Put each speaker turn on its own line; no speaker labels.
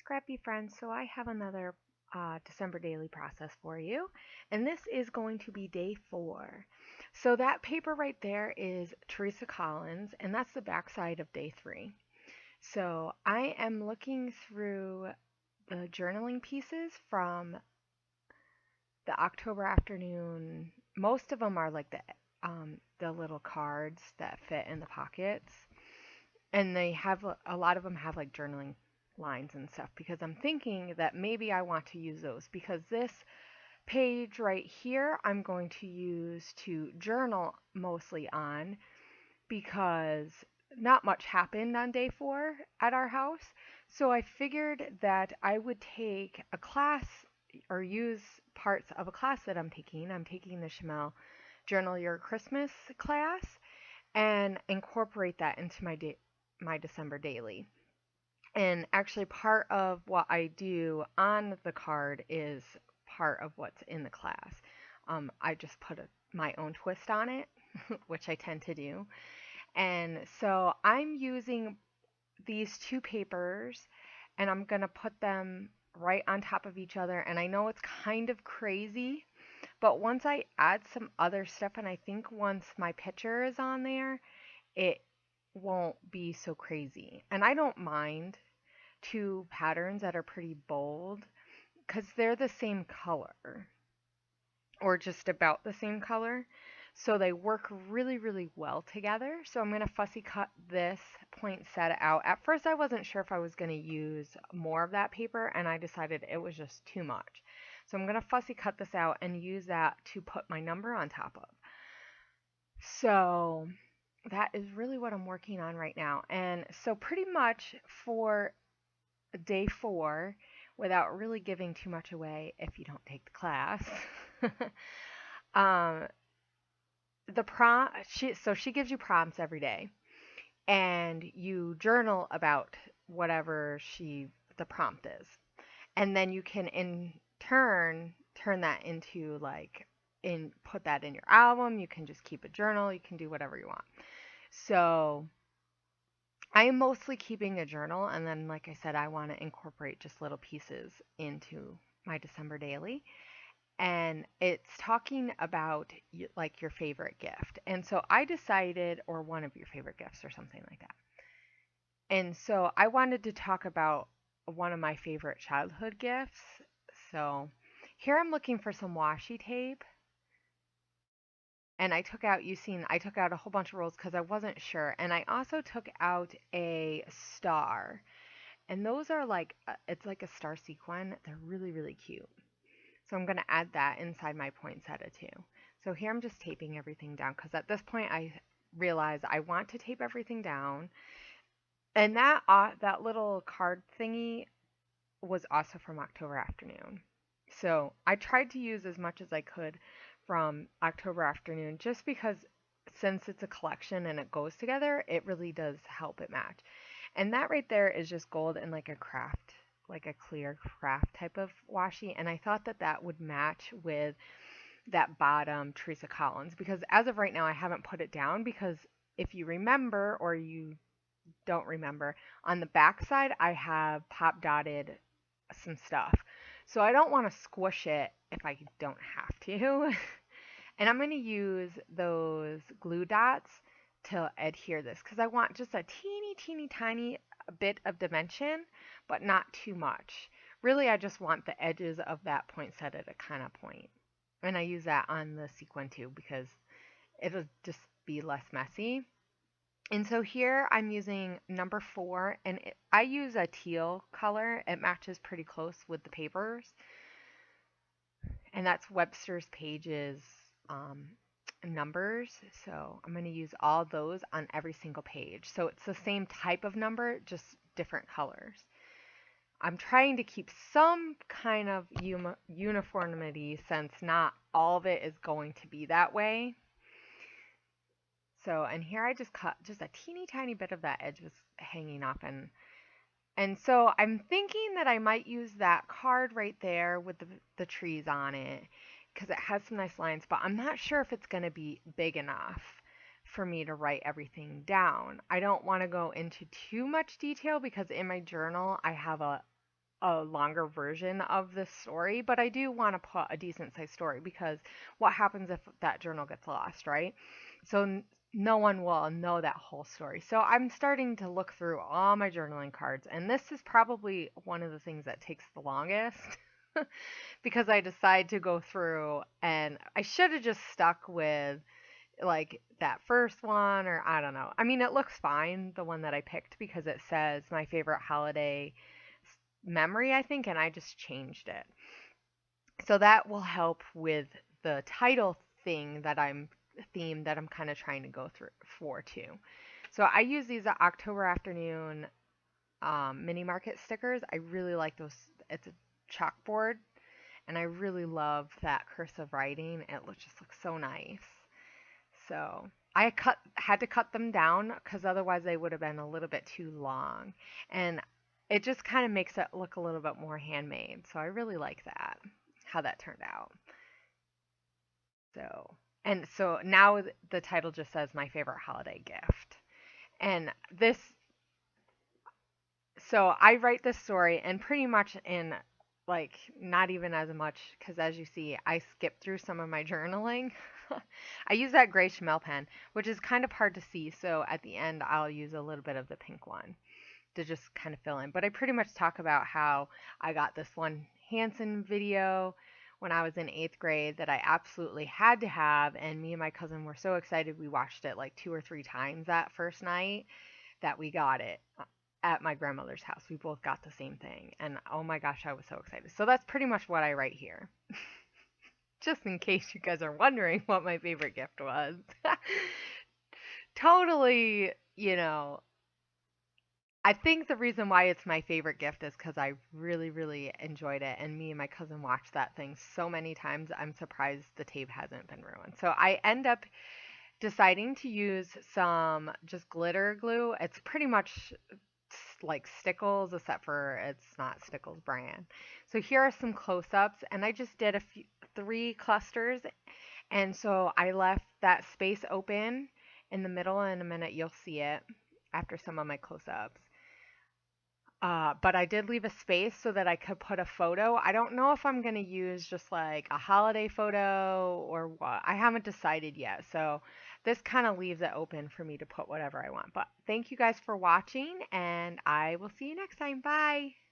Scrappy friends. So I have another December daily process for you, and this is going to be day 4. So that paper right there is Teresa Collins, and that's the backside of day 3. So I am looking through the journaling pieces from the October afternoon. Most of them are like the little cards that fit in the pockets, and they have a lot of them have like journaling lines and stuff because I'm thinking that maybe I want to use those because this page right here I'm going to use to journal mostly on because not much happened on day 4 at our house. So I figured that I would take a class or use parts of a class that I'm taking. I'm taking the Shimelle Journal Your Christmas class and incorporate that into my December daily. And actually, part of what I do on the card is part of what's in the class. I just put my own twist on it, which I tend to do. And so I'm using these two papers and I'm going to put them right on top of each other. And I know it's kind of crazy, but once I add some other stuff, and I think once my picture is on there, it won't be so crazy. And I don't mind two patterns that are pretty bold because they're the same color or just about the same color. So they work really, really well together. So I'm going to fussy cut this poinsettia out. At first, I wasn't sure if I was going to use more of that paper, and I decided it was just too much. So I'm going to fussy cut this out and use that to put my number on top of. So that is really what I'm working on right now. And so pretty much for day 4, without really giving too much away if you don't take the class, um, she gives you prompts every day, and you journal about whatever the prompt is, and then you can in turn that into like in put that in your album. You can just keep a journal. You can do whatever you want. So I am mostly keeping a journal, and then, like I said, I want to incorporate just little pieces into my December daily. And it's talking about like your favorite gift. And so I decided, or one of your favorite gifts, or something like that. And so I wanted to talk about one of my favorite childhood gifts. So here I'm looking for some washi tape. And I took out a whole bunch of rolls because I wasn't sure. And I also took out a star. And those are like, it's like a star sequin. They're really, really cute. So I'm going to add that inside my poinsettia too. So here I'm just taping everything down because at this point I realize I want to tape everything down. And that little card thingy was also from October afternoon. So I tried to use as much as I could from October afternoon just because since it's a collection and it goes together, it really does help it match. And that right there is just gold and like a craft, like a clear craft type of washi. And I thought that that would match with that bottom Teresa Collins because as of right now, I haven't put it down because if you remember or you don't remember, on the back side, I have pop dotted some stuff. So I don't want to squish it if I don't have to. And I'm going to use those glue dots to adhere this because I want just a teeny, teeny, tiny bit of dimension, but not too much. Really, I just want the edges of that poinsettia to kind of point. And I use that on the sequin too because it'll just be less messy. And so here I'm using number 4, and I use a teal color. It matches pretty close with the papers, and that's Webster's pages numbers. So I'm going to use all those on every single page. So it's the same type of number, just different colors. I'm trying to keep some kind of uniformity since not all of it is going to be that way. So, and here I just cut just a teeny tiny bit of that edge was hanging off and so I'm thinking that I might use that card right there with the trees on it because it has some nice lines, but I'm not sure if it's going to be big enough for me to write everything down. I don't want to go into too much detail because in my journal I have a a longer version of this story, but I do want to put a decent sized story because what happens if that journal gets lost, right? So no one will know that whole story. So I'm starting to look through all my journaling cards, and this is probably one of the things that takes the longest because I decide to go through and I should have just stuck with like that first one, or I don't know. I mean, it looks fine, the one that I picked, because it says my favorite holiday memory, I think, and I just changed it. So that will help with the title thing that I'm theme that I'm kind of trying to go through for too. So I use these October afternoon mini market stickers. I really like those. It's a chalkboard, and I really love that cursive writing. Just looks so nice. So I had to cut them down because otherwise they would have been a little bit too long, and it just kind of makes it look a little bit more handmade. So I really like that, how that turned out. So and so now the title just says my favorite holiday gift, and this so I write this story and pretty much in like not even as much because as you see, I skipped through some of my journaling. I use that gray Shimelle pen, which is kind of hard to see. So at the end, I'll use a little bit of the pink one to just kind of fill in. But I pretty much talk about how I got this one Hanson video when I was in eighth grade that I absolutely had to have. And me and my cousin were so excited. We watched it like 2 or 3 times that first night that we got it at my grandmother's house. We both got the same thing. And oh my gosh, I was so excited. So that's pretty much what I write here. Just in case you guys are wondering what my favorite gift was. Totally, I think the reason why it's my favorite gift is because I really, really enjoyed it. And me and my cousin watched that thing so many times, I'm surprised the tape hasn't been ruined. So I end up deciding to use some just glitter glue. It's pretty much like Stickles, except for it's not Stickles brand. So here are some close-ups, and I just did 3 clusters, and so I left that space open in the middle. In a minute, you'll see it after some of my close-ups. But I did leave a space so that I could put a photo. I don't know if I'm going to use just like a holiday photo or what. I haven't decided yet. So this kind of leaves it open for me to put whatever I want. But thank you guys for watching, and I will see you next time. Bye.